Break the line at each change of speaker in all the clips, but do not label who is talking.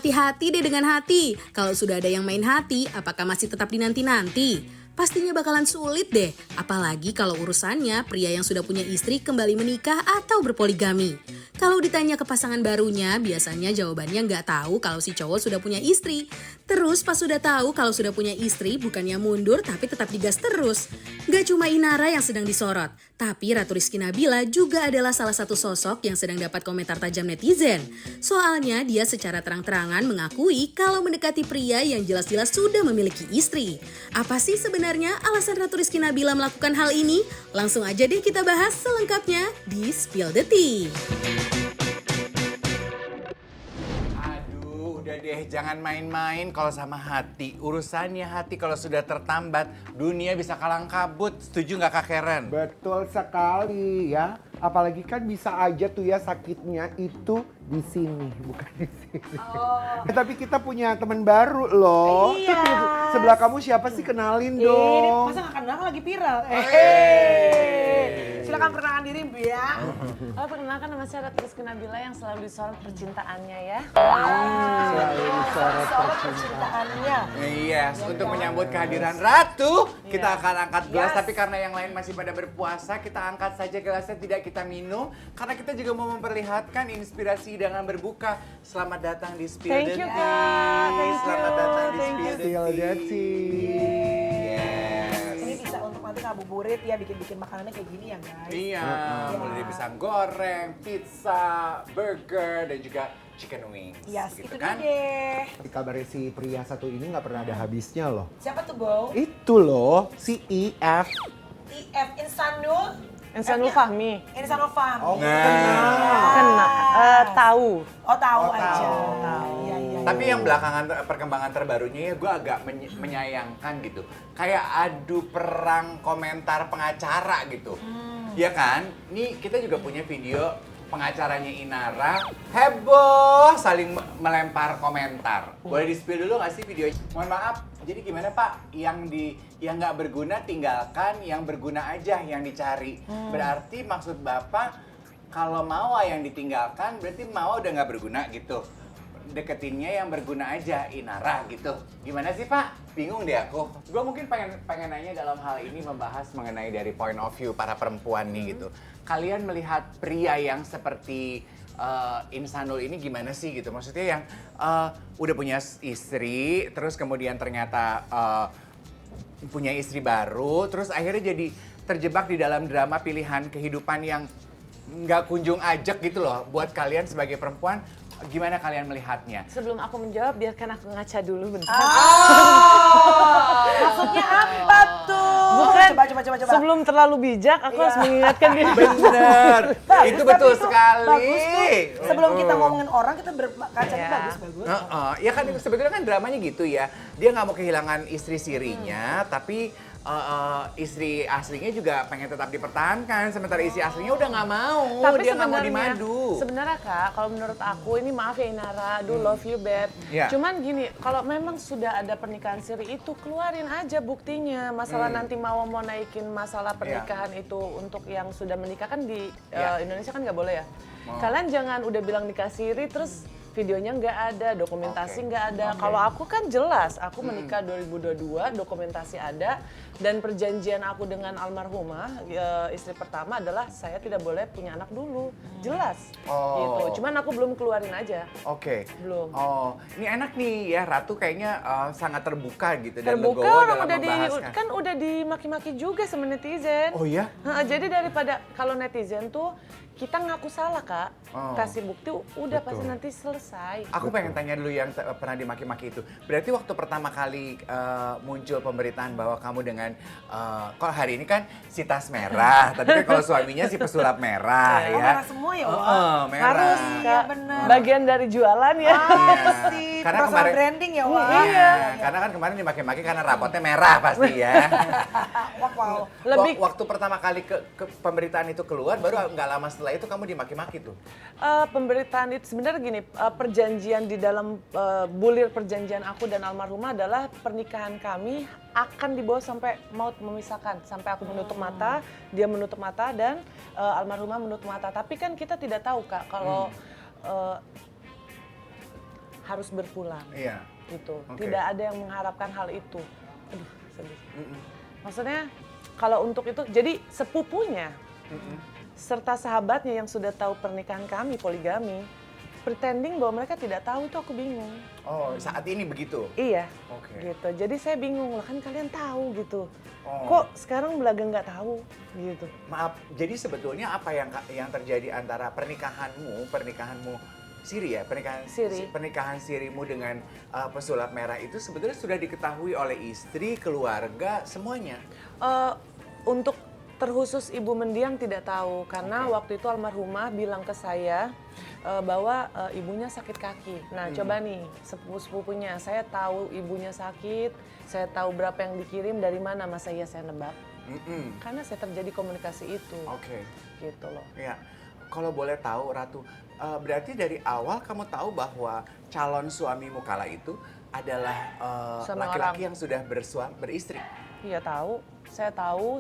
Hati-hati deh dengan hati. Kalau sudah ada yang main hati, apakah masih tetap dinanti-nanti? Pastinya bakalan sulit deh, apalagi kalau urusannya pria yang sudah punya istri kembali menikah atau berpoligami. Kalau ditanya ke pasangan barunya, biasanya jawabannya nggak tahu kalau si cowok sudah punya istri. Terus pas sudah tahu kalau sudah punya istri, bukannya mundur tapi tetap digas terus. Nggak cuma Inara yang sedang disorot, tapi Ratu Rizky Nabila juga adalah salah satu sosok yang sedang dapat komentar tajam netizen. Soalnya dia secara terang-terangan mengakui kalau mendekati pria yang jelas-jelas sudah memiliki istri. Apa sih sebenarnya alasan Ratu Rizky Nabila melakukan hal ini? Langsung aja deh kita bahas selengkapnya di Spill the Tea.
Udah deh, jangan main-main kalau sama hati. Urusannya hati kalau sudah tertambat, dunia bisa kalang kabut. Setuju nggak Kak Karen?
Betul sekali ya. Apalagi kan bisa aja tuh ya sakitnya itu di sini, bukan di sini. Tapi kita punya teman baru loh.
Iya.
Tuh, sebelah kamu siapa sih? Kenalin dong.
Masa gak kenal lagi viral? Silakan perkenalkan diri, Bu ya.
Oh, perkenalkan nama saya Ratu Rizky Nabila yang selalu disorot percintaannya ya.
Selalu disorot
Percintaannya.
Yes, untuk menyambut kehadiran Ratu, kita akan angkat gelas. Tapi karena yang lain masih pada berpuasa, kita angkat saja gelasnya, tidak kita minum. Karena kita juga mau memperlihatkan inspirasi dengan berbuka. Selamat datang di Spill the
Thank you,
Tea.
Kak. Thank you.
Selamat datang di
Thank you.
Spill the
Spill the
Tea.
Tea.
Ini bisa untuk nanti ngabuburit ya, bikin-bikin makanannya kayak gini ya guys.
Iya, mulai dari pisang goreng, pizza, burger, dan juga chicken wings.
Yes,
gitu
itu
kan?
dia deh.
Kabarnya si pria satu ini nggak pernah ada habisnya loh.
Siapa tuh, Bo?
Itu loh, si IF.
IF Insanul.
Insanul Fahmi.
Insanul Fahmi.
Oh,
Kena. Tahu.
Oh, tahu
Oh,
aja.
tahu.
Iya, iya.
Tapi yang belakangan perkembangan terbarunya ya gue agak menyayangkan gitu. Kayak adu perang komentar pengacara gitu. Ya kan? Nih kita juga punya video pengacaranya Inara heboh saling melempar komentar. Boleh di-spill dulu nggak sih videonya? Mohon maaf. Jadi gimana Pak? Yang nggak berguna tinggalkan, yang berguna aja yang dicari. Berarti maksud Bapak kalau Mawa yang ditinggalkan berarti Mawa udah nggak berguna gitu. Deketinnya yang berguna aja, Inara gitu. Gimana sih Pak? Bingung deh aku. Gue mungkin pengen nanya dalam hal ini membahas mengenai dari point of view para perempuan nih gitu. Kalian melihat pria yang seperti Insanul ini gimana sih gitu? Maksudnya yang udah punya istri, terus kemudian ternyata punya istri baru, terus akhirnya jadi terjebak di dalam drama pilihan kehidupan yang nggak kunjung ajak gitu loh. Buat kalian sebagai perempuan, gimana kalian melihatnya?
Sebelum aku menjawab, biarkan aku ngaca dulu bentar.
Maksudnya apa tuh?
Bukan.
Coba.
Sebelum terlalu bijak, aku harus mengingatkan diri.
Bener, itu betul sekali.
Bagus tuh. Sebelum kita ngomongin orang, kita berkacanya
Iya.
bagus.
Ya kan sebetulnya kan dramanya gitu ya. Dia nggak mau kehilangan istri sirinya, tapi istri aslinya juga pengen tetap dipertahankan. Sementara istri aslinya udah nggak mau.
Tapi
Dia nggak mau dimadu.
sebenarnya Kak, kalau menurut aku ini maaf ya Inara, do love you babe.
Iya.
Cuman gini, kalau memang sudah ada pernikahan siri itu keluarin aja buktinya. Masalah nanti mau naikin masalah pernikahan itu untuk yang sudah menikah kan di
Iya.
Indonesia kan nggak boleh ya. Kalian jangan udah bilang nikah siri terus videonya nggak ada, dokumentasi nggak ada. Kalau aku kan jelas, aku menikah 2022, dokumentasi ada. Dan perjanjian aku dengan almarhumah, istri pertama adalah saya tidak boleh punya anak dulu. Jelas, gitu. Cuman aku belum keluarin aja.
Oke.
Belum.
Oh, ini enak nih ya, Ratu kayaknya sangat terbuka gitu dan
Terbuka
legowo
orang
dalam
udah
membahaskan.
kan udah dimaki-maki juga sama netizen.
Oh iya?
Jadi daripada kalau netizen tuh kita ngaku salah Kak, kasih bukti udah pasti nanti selesai.
Aku pengen tanya dulu yang pernah dimaki-maki itu. Berarti waktu pertama kali muncul pemberitaan bahwa kamu dengan kok hari ini kan si tas merah, tapi kan kalau suaminya si pesulap merah ya.
Merah semua ya, Wak?
Merah.
Harus
Iya,
Kak,
bener.
bagian dari jualan ya.
Sih,
Karena
personal
kemarin-
branding ya, Wak?
Iya, karena kan kemarin dimaki-maki karena rapotnya merah pasti ya.
Wow.
Lebih
Waktu pertama kali ke pemberitaan itu keluar, baru nggak lama setelah itu kamu dimaki-maki tuh.
pemberitaan itu sebenarnya gini, perjanjian di dalam bulir perjanjian aku dan almarhumah adalah pernikahan kami akan dibawa sampai maut memisahkan, sampai aku menutup mata, dia menutup mata dan almarhumah menutup mata. Tapi kan kita tidak tahu Kak kalau harus berpulang.
Iya.
Gitu.
Oke.
Tidak ada yang mengharapkan hal itu. Aduh, sedih. Maksudnya kalau untuk itu, jadi sepupunya serta sahabatnya yang sudah tahu pernikahan kami poligami, pretending bahwa mereka tidak tahu, itu aku bingung.
Oh, saat ini begitu?
Iya,
Oke.
gitu. Jadi saya bingung, lah kan kalian tahu gitu.
Oh.
Kok sekarang belaga nggak tahu gitu.
Maaf, jadi sebetulnya apa yang terjadi antara pernikahanmu Siri ya, pernikahan Sirimu dengan pesulap merah itu sebetulnya sudah diketahui oleh istri, keluarga, semuanya?
Untuk terkhusus Ibu Mendiang tidak tahu, karena waktu itu almarhumah bilang ke saya bahwa ibunya sakit kaki. Nah coba nih, sepupu-sepupunya, saya tahu ibunya sakit, saya tahu berapa yang dikirim, dari mana, masa iya saya nebak? Karena saya terjadi komunikasi itu.
Oke.
Gitu loh.
Ya, kalau boleh tahu Ratu, berarti dari awal kamu tahu bahwa calon suamimu kala itu adalah
Suami
laki-laki
orang.
yang sudah beristri?
Iya tahu,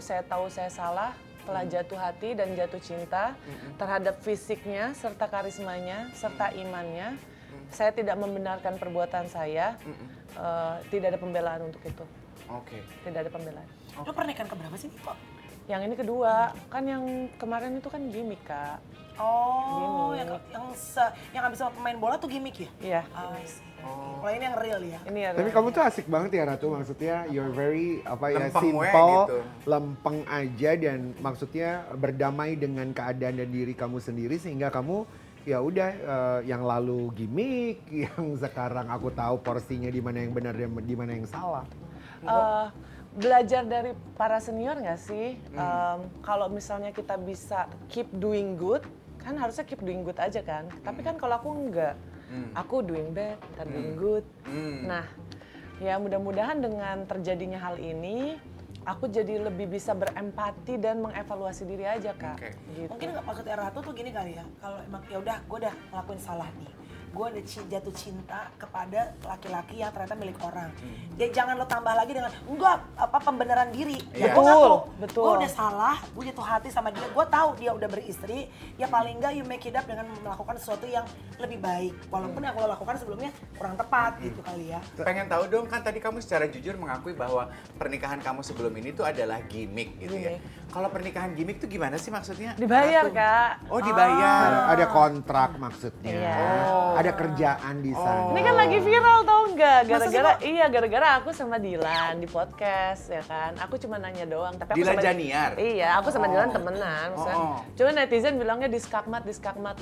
saya salah, telah jatuh hati dan jatuh cinta terhadap fisiknya, serta karismanya, serta imannya. Saya tidak membenarkan perbuatan saya, tidak ada pembelaan untuk itu.
Oke.
Tidak ada pembelaan.
Lo pernikahan keberapa sih kok?
Yang ini kedua, kan yang kemarin itu kan gimmick, Kak.
Oh,
Gimik.
yang habis sama pemain bola tuh gimmick ya?
Iya,
I see. Kalau ini yang real ya?
ini ya.
Tapi kamu tuh asik banget ya Ratu, maksudnya you're very
Lempeng we
simple,
gitu.
lempeng aja, dan maksudnya berdamai dengan keadaan dan diri kamu sendiri, sehingga kamu ya udah yang lalu gimmick, yang sekarang aku tahu porsinya di mana yang benar dan di mana yang salah.
Belajar dari para senior nggak sih? Kalau misalnya kita bisa keep doing good, kan harusnya keep doing good aja kan. Tapi kan kalau aku enggak, aku doing bad, ntar doing good. Nah, ya mudah-mudahan dengan terjadinya hal ini, aku jadi lebih bisa berempati dan mengevaluasi diri aja, Kak.
Oke.
Gitu.
Mungkin nggak maksudnya Ratu tuh gini kali ya, kalau emang ya udah gue udah ngelakuin salah nih, gue udah jatuh cinta kepada laki-laki yang ternyata milik orang. Ya jangan lo tambah lagi dengan enggak apa pembenaran diri.
Iya.
Ya gue ngaku,
Betul.
gue udah salah, gue jatuh hati sama dia, gue tahu dia udah beristri, ya paling enggak you make it up dengan melakukan sesuatu yang lebih baik. Walaupun yang lo lakukan sebelumnya kurang tepat gitu kali ya.
Pengen tahu dong, kan tadi kamu secara jujur mengakui bahwa pernikahan kamu sebelum ini tuh adalah gimmick gitu ya. Kalau pernikahan gimmick tuh gimana sih maksudnya?
Dibayar,
Ratu?
Kak.
Oh, dibayar.
Ada kontrak maksudnya,
Iya.
ada kerjaan di sana.
Ini kan lagi viral tau nggak?
Masa sih,
Gara-gara aku sama Dilan di podcast ya kan. Aku cuma nanya doang. Tapi aku
Dilan
sama
Janiar?
Iya, aku sama Dilan temenan. Maksudnya,
Oh.
cuma netizen bilangnya diskakmat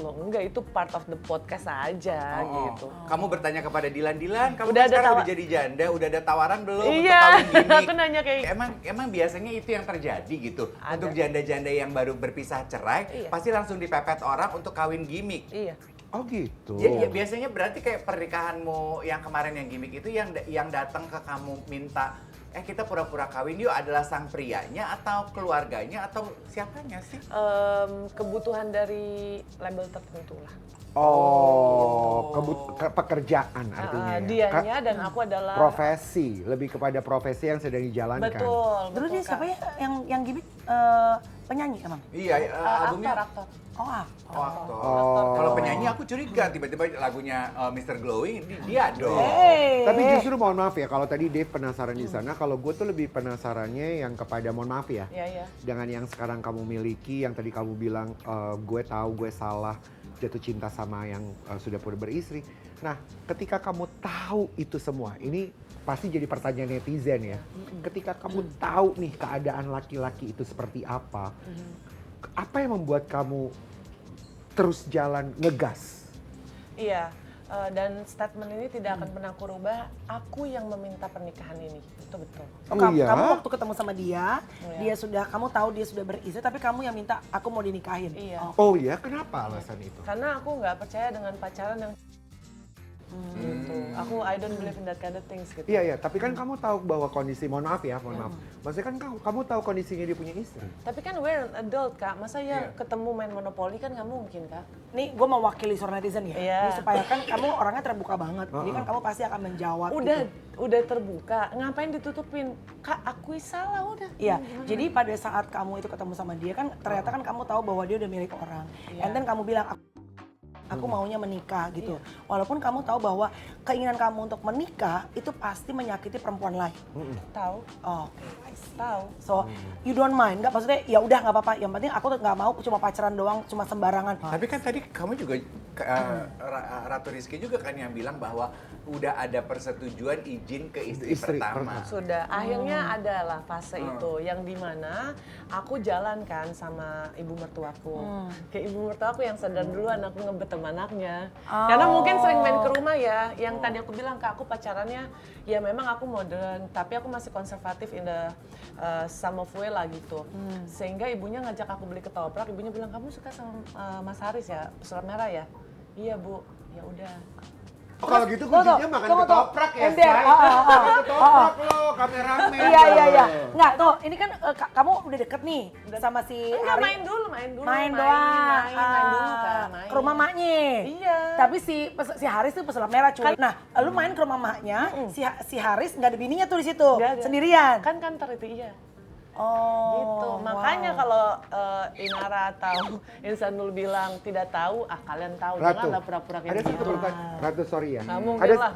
loh. Enggak, itu part of the podcast aja
Oh,
gitu.
Kamu bertanya kepada Dilan, kamu
Udah
kan
ada
sekarang
tawa-
udah jadi janda, udah ada tawaran belum
Iya,
untuk kawin gimmick?
aku nanya kayak-
Emang biasanya itu yang terjadi gitu?
Ada.
Untuk janda-janda yang baru berpisah cerai,
Iya.
pasti langsung dipepet orang untuk kawin gimmick.
Iya.
Oh gitu.
Ya, biasanya berarti kayak pernikahanmu yang kemarin yang gimmick itu yang datang ke kamu minta, kita pura-pura kawin yuk, adalah sang prianya atau keluarganya atau siapanya sih?
Kebutuhan dari label tertentu lah.
Oh, pekerjaan artinya ya.
Dianya dan aku adalah
Profesi, lebih kepada profesi yang sedang dijalankan.
betul.
Dulu dia
Kak.
siapa ya yang gimmick penyanyi emang?
Iya, albumnya.
Aktor.
Oh aktor.
Oh, aktor.
Oh.
Kalau penyanyi aku curiga tiba-tiba lagunya Mr. Glowing dia dong.
Tapi justru mohon maaf ya, kalau tadi Dave penasaran di sana, kalau gue tuh lebih penasarannya yang kepada mohon maaf ya.
Iya.
Dengan yang sekarang kamu miliki, yang tadi kamu bilang gue tahu gue salah, jatuh cinta sama yang sudah pernah beristri. Nah, ketika kamu tahu itu semua, ini pasti jadi pertanyaan netizen ya. Ketika kamu tahu nih keadaan laki-laki itu seperti apa yang membuat kamu terus jalan ngegas?
Iya, dan statement ini tidak akan pernah aku rubah. Aku yang meminta pernikahan ini, itu betul.
Oh,
Oh, iya?
kamu waktu ketemu sama dia,
Iya.
kamu tahu dia sudah beristri, tapi kamu yang minta aku mau dinikahin.
Iya.
Oh.
Oh ya, kenapa alasan itu?
Karena aku nggak percaya dengan pacaran yang gitu. I don't believe in that kind of things gitu.
Iya, tapi kan kamu tahu bahwa kondisi, mohon maaf. Maksudnya kan kamu tahu kondisinya dia punya istri.
Tapi kan we're an adult, Kak. Masa ya
Iya.
ketemu main monopoli kan nggak mungkin, Kak.
Nih gue mau wakili suara netizen ya.
Iya.
Ini supaya kan kamu orangnya terbuka banget. Jadi kan kamu pasti akan menjawab.
Udah terbuka. Ngapain ditutupin? Kak, akui salah udah.
Iya, jadi pada saat kamu itu ketemu sama dia kan ternyata kan kamu tahu bahwa dia udah milik orang.
Iya.
And then kamu bilang aku maunya menikah gitu. Walaupun kamu tahu bahwa keinginan kamu untuk menikah itu pasti menyakiti perempuan lain.
Tahu,
Oh, oke, I see.
tahu.
So, you don't mind, nggak maksudnya ya udah nggak apa-apa. Yang penting aku tuh nggak mau cuma pacaran doang, cuma sembarangan.
Tapi kan tadi kamu juga Ratu Rizky juga kan yang bilang bahwa udah ada persetujuan izin ke istri pertama.
Sudah, akhirnya adalah fase itu yang dimana aku jalan kan sama ibu mertuaku. Kayak ibu mertuaku yang sadar duluan aku ngebet sama anaknya. Karena mungkin sering main ke rumah ya, yang tadi aku bilang ke aku pacarannya, ya memang aku modern, tapi aku masih konservatif in the some of way lah gitu. Sehingga ibunya ngajak aku beli ketoprak, ibunya bilang, kamu suka sama Mas Haris ya, pesulap merah ya? Iya Bu, ya udah.
Oh, kalau gitu
Tunggu,
kuncinya makan
tunggu,
ketoprak ya,
ember.
Say? Makan ketoprak lo, kameramen.
Iya. Nggak, tuh ini kan kamu udah deket nih sama si
Enggak,
Ari.
main dulu.
Main doang.
Main dulu kan, main.
Ke rumah maknya.
Iya.
Tapi si Haris tuh pesulap merah cuy. Nah, lu main ke rumah maknya, si Haris nggak ada bininya tuh di situ.
Nggak ada.
Sendirian.
Kan kantor itu iya.
Oh.
Gitu. Makanya kalau Inara atau Insanul bilang tidak tahu, kalian tahu.
Ratu,
Janganlah pura-pura kayak
ada satu
gitu.
pertanyaan. Ratu, sorry ya.
Nggak mungkin
Ada,
lah.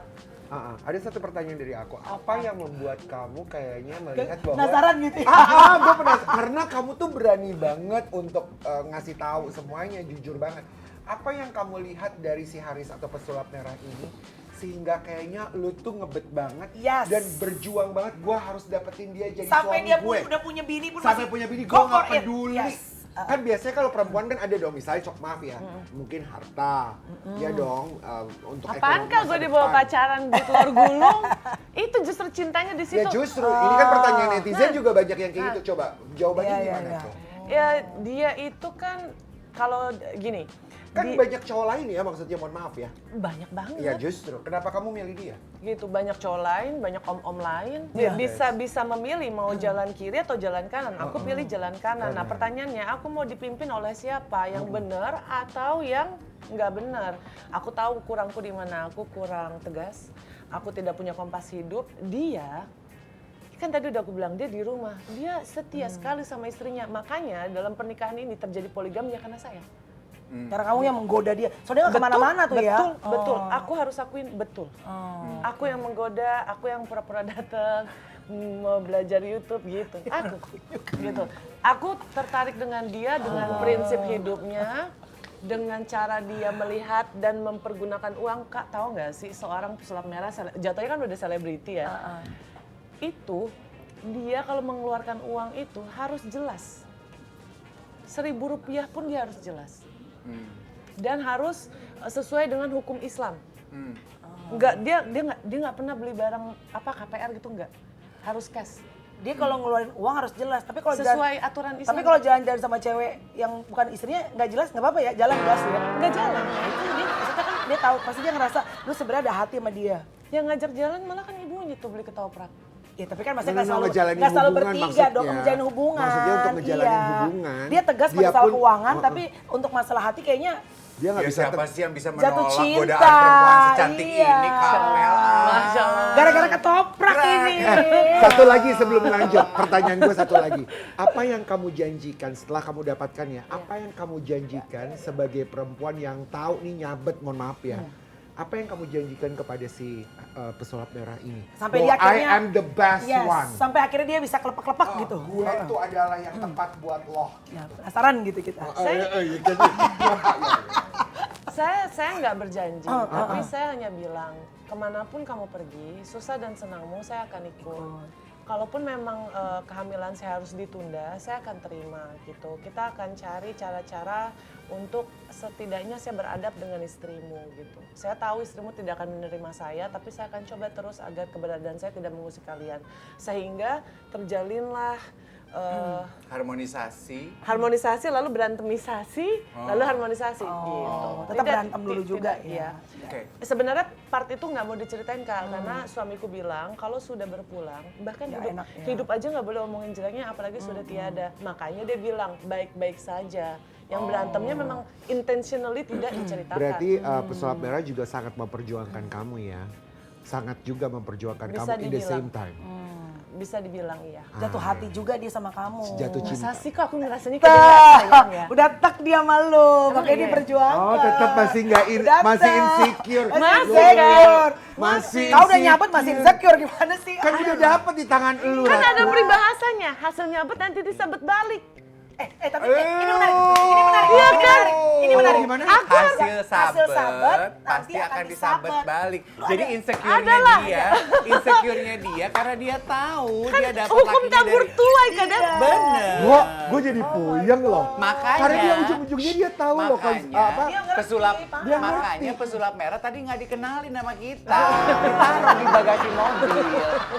ada satu pertanyaan dari aku. Apa yang membuat kamu kayaknya melihat bahwa
Penasaran gitu ya?
gue penasaran karena kamu tuh berani banget untuk ngasih tahu semuanya, jujur banget. Apa yang kamu lihat dari si Haris atau pesulap merah ini sehingga kayaknya lu tuh ngebet banget
Yes.
dan berjuang banget, gue harus dapetin dia jadi
Sampai
suami
dia
gue.
udah punya bini pun
Sampai
masih
punya bini, gue
go
nggak
for it.
peduli.
Yes.
Kan biasanya kalau perempuan kan ada dong, misalnya maaf ya, mungkin harta, ya dong, untuk
Apaan
ekonomi
kah
masa
gue dibawa
depan.
pacaran di telur gulung? Itu justru cintanya di situ.
Ya justru, ini kan pertanyaan netizen juga banyak yang kayak gitu. Coba jawabannya
Iya,
gimana
iya.
tuh?
Ya dia itu kan kalau gini,
Kan banyak cowok lain ya, maksudnya mohon maaf ya.
banyak banget.
Iya justru, kenapa kamu milih dia?
Gitu, banyak cowok lain, banyak om-om lain.
Iya.
Bisa memilih mau jalan kiri atau jalan kanan. Aku pilih jalan kanan. Nah, pertanyaannya aku mau dipimpin oleh siapa? Yang benar atau yang nggak benar? Aku tahu kurangku di mana. Aku kurang tegas. Aku tidak punya kompas hidup. Dia kan tadi udah aku bilang dia di rumah. Dia setia sekali sama istrinya. Makanya dalam pernikahan ini terjadi poligami ya karena saya.
Karena kamu yang menggoda dia. Soalnya nggak kemana-mana tuh ya.
Betul. Aku harus akuin betul. Aku yang menggoda, aku yang pura-pura datang, mau belajar YouTube gitu. Aku gitu. Aku tertarik dengan dia, dengan prinsip hidupnya, dengan cara dia melihat dan mempergunakan uang. Kak, tahu nggak sih seorang pesulap merah, jatuhnya kan udah selebriti ya. Itu dia kalau mengeluarkan uang itu harus jelas. Rp1.000 pun dia harus jelas. Dan harus sesuai dengan hukum Islam. Enggak, dia nggak pernah beli barang apa KPR gitu, enggak. Harus cash.
Dia kalau ngeluarin uang harus jelas. Tapi kalau
Sesuai aturan Islam.
Tapi kalau jalan-jalan sama cewek yang bukan istrinya nggak jelas nggak apa-apa ya, jalan gas ya.
nggak jalan.
Nah, itu dia maksudnya kan dia tahu pasti dia ngerasa lu sebenarnya ada hati sama dia.
Yang ngajak jalan malah kan ibunya tuh beli ketoprak.
Ya tapi kan maksudnya
Nggak
nggak selalu
ngejalanin
bertiga
hubungan
dong,
maksudnya.
menjalin hubungan.
Maksudnya untuk ngejalanin
Iya.
hubungan,
Dia tegas
dia
masalah
pun-
keuangan, tapi untuk masalah hati kayaknya
Dia nggak
Ya
bisa
siapa sih yang bisa
jatuh
menolak
cinta.
godaan perempuan secantik
Iya.
ini, Kamel?
Masya Allah.
gara-gara ketoprak ini.
Satu lagi sebelum lanjut, pertanyaan gue satu lagi. Apa yang kamu janjikan setelah kamu dapatkan ya? Apa yang kamu janjikan sebagai perempuan yang tahu nih nyabet, mohon maaf ya. Apa yang kamu janjikan kepada si pesulap merah ini?
Sampai
Bahwa
dia akhirnya
I am the best
Yes,
one.
sampai akhirnya dia bisa kelepak-kelepak gitu.
Gue itu adalah yang tepat buat lo.
Ya, penasaran gitu kita.
Saya nggak berjanji, tapi saya hanya bilang kemanapun kamu pergi, susah dan senangmu saya akan ikut. Kalaupun memang kehamilan saya harus ditunda, saya akan terima gitu. Kita akan cari cara-cara untuk setidaknya saya beradab dengan istrimu gitu. Saya tahu istrimu tidak akan menerima saya, tapi saya akan coba terus agar keberadaan saya tidak mengusik kalian. Sehingga terjalinlah harmonisasi lalu berantemisasi lalu harmonisasi gitu.
Tetap berantem dulu juga
ya.
Oke.
Sebenarnya part itu nggak mau diceritain Kak, karena suamiku bilang kalau sudah berpulang bahkan
Nggak enak ya.
hidup aja nggak boleh omongin jeleknya apalagi sudah tiada. Makanya dia bilang baik-baik saja. Yang berantemnya memang intentionally tidak diceritakan.
Berarti pesulap merah juga sangat memperjuangkan kamu ya. Sangat juga memperjuangkan
Bisa
kamu in the
dibilang.
same time.
bisa dibilang iya.
Jatuh hati juga dia sama kamu.
Jatuh cinta.
Masa sih kok aku ngerasanya kayak dia nggak sayang ya?
Udah tak dia malu, makanya dia
iya?
berjuang.
Oh, tetap masih nggak
Udah
masih
tak.
insecure.
Masih
Masih,
insecure.
Masih
Kau udah nyabut masih insecure gimana sih?
Kan udah dapet di tangan lu.
Kan
Ratu.
ada peribahasanya, hasil nyabut nanti disabet balik.
Tapi ini menarik. Ini menarik.
Iya kan?
Ini menarik.
Gimana?
Hasil
Hasil sabet
sabet
nanti
pasti
akan
akan disabet
disabet.
balik.
Lu
Jadi
ada-
insecure-nya dia karena dia tahu dia dapat
Hukum
lakinya
tabur
dari
tuai kadang.
bener.
Wah, gue jadi puyeng loh.
Makanya.
Karena dia ujung-ujungnya dia tahu loh kan
Makanya
apa.
Dia ngerti,
pesulap
paham.
Dia
makanya
ngerti.
pesulap merah tadi nggak dikenalin sama kita. Ditaruh di bagasi mobil.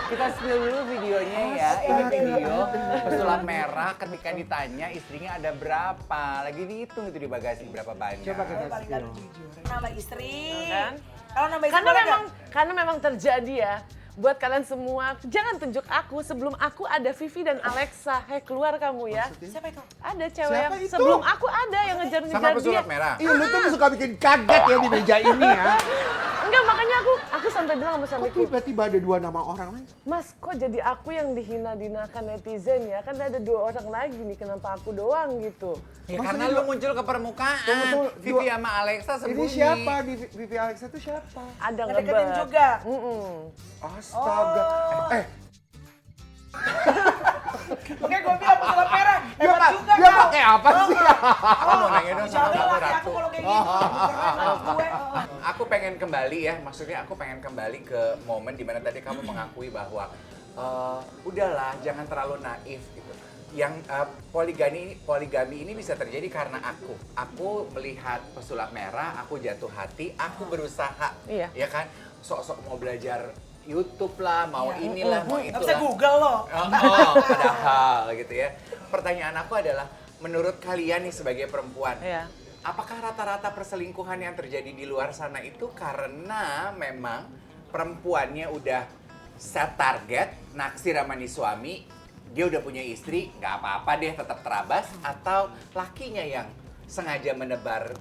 Kita spill dulu videonya ya. Ini video pesulap merah ketika ditanya istrinya ada berapa. Lagi dihitung itu di bagasi berapa banyak.
Coba kita
Paling
spill.
gak jujur. Nambah istri.
Kan?
Kalau nambah istri
Karena
boleh
memang
nggak?
karena memang terjadi ya. Buat kalian semua, jangan tunjuk aku. Sebelum aku ada Vivi dan Alexa. Hei, keluar kamu ya.
Siapa itu?
Ada cewek
Siapa
yang
itu?
sebelum aku ada yang
Sama
ngejar-ngejar dia.
pesulap merah.
Iya, lu tuh suka bikin kaget ya di meja ini ya.
Enggak, makanya aku sampai bilang sama
Kok
suamiku,
tiba-tiba ada dua nama orang lain?
Mas, kok jadi aku yang dihina-dinakan netizen ya? Kan ada 2 orang lagi nih, kenapa aku doang gitu?
Ya, karena lu muncul ke permukaan.
Tunggu,
Vivi sama Alexa sembunyi.
Ini siapa? Di Vivi Alexa itu siapa?
Ada
Ngedeketin
ngebet.
juga.
Astaga.
Makanya gue bilang pesulap merah. Hebat juga
Dia
kau.
pakai apa sih?
Aku mau nanya dong sama
Jangan
kamu
laki
Ratu.
aku kalau kayak gitu. Keren kalau gue.
Aku pengen kembali ya, maksudnya aku pengen kembali ke momen dimana tadi kamu mengakui bahwa udahlah jangan terlalu naif gitu. Yang poligami ini bisa terjadi karena aku melihat pesulap merah, aku jatuh hati, aku berusaha,
Iya.
ya kan, sok-sok mau belajar YouTube lah, mau inilah, mau
Nggak
itulah.
bisa Google loh.
Padahal gitu ya. Pertanyaan aku adalah, menurut kalian nih sebagai perempuan,
Iya.
apakah rata-rata perselingkuhan yang terjadi di luar sana itu karena memang perempuannya udah set target, naksir sama nih suami, dia udah punya istri, nggak apa-apa deh tetap terabas, atau lakinya yang sengaja menebar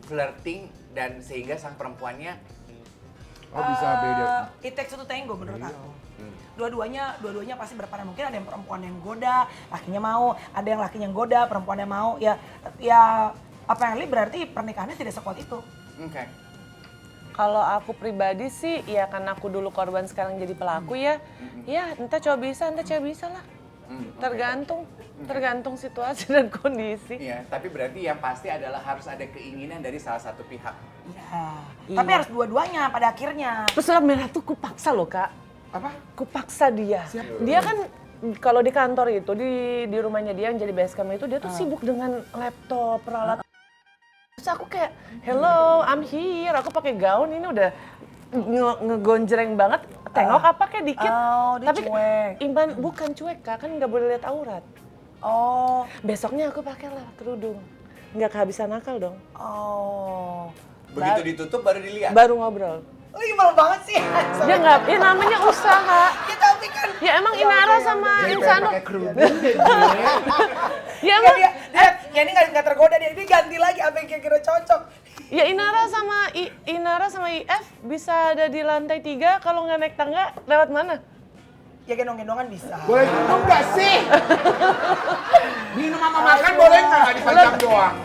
flirting dan sehingga sang perempuannya
Oh, bisa beda.
It takes two to tango menurut aku. Dua-duanya pasti berperan. Mungkin ada yang perempuan yang goda, lakinya mau, ada yang lakinya yang goda, perempuannya mau. Ya apparently berarti pernikahannya tidak sekuat itu.
oke.
Kalau aku pribadi sih, ya karena aku dulu korban sekarang jadi pelaku ya. Ya entah cowok bisa, entah cewek bisa lah. Tergantung situasi dan kondisi.
Iya, tapi berarti yang pasti adalah harus ada keinginan dari salah satu pihak.
Ya.
Iya.
Tapi harus dua-duanya pada akhirnya.
Pesulap merah tuh kupaksa loh Kak.
Apa?
Kupaksa dia. Dia kan kalau di kantor itu, di rumahnya dia yang jadi basecamp itu, dia tuh sibuk dengan laptop, peralatan. Terus aku kayak, hello, I'm here. Aku pakai gaun, ini udah ngegonjreng banget. Tengok apa kayak dikit.
Oh, dia
Tapi
cuek.
Iman bukan cuek Kak, kan nggak boleh lihat aurat.
Oh,
Besoknya aku pakailah kerudung. Nggak kehabisan akal dong.
oh.
Begitu ditutup baru dilihat.
Baru ngobrol.
Oh, gimana banget sih?
Dia nggak, ya namanya usaha.
Ya tapi kan.
Ya emang Inara sama
Jadi pengen
Insano.
pakai kerudung deh gue.
Ya
Enggak
emang,
dia ini nggak tergoda dia ganti lagi apa yang kira-kira cocok.
ya Inara sama IF bisa ada di lantai 3 kalau nggak naik tangga lewat mana?
Ya gendong-gendongan bisa.
Boleh minum nggak sih? Minum sama makan boleh nggak? Nggak dipajang doang.